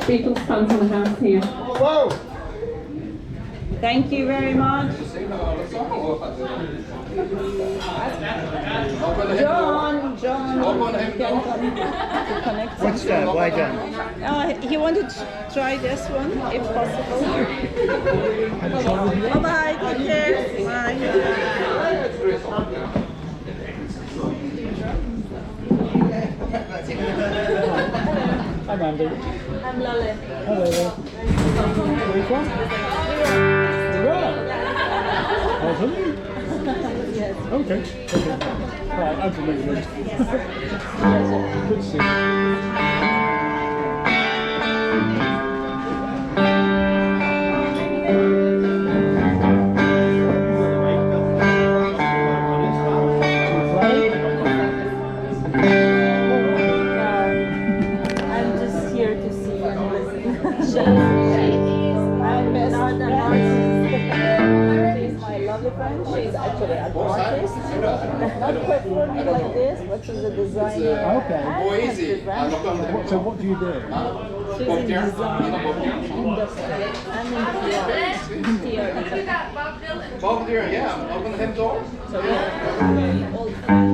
Beatles fans on the house here. Whoa! Thank you very much. John, can connect. What's that? Why John? He wanted to try this one, if possible. Bye-bye, take care. Bye. I'm Andy. I'm Lale. Hello there. Where are you from? You are? Oh, really? Yes. Okay. Right, I'm from England. Good to see you. I'm just here to see and listen. I'm best She's my lovely friend. She's actually an artist. Not quite working like this, but she's a designer. Okay. So what do you do? She's in design industry and in theater. Bob Dylan, yeah. Open the hip door. So we're very old fashioned.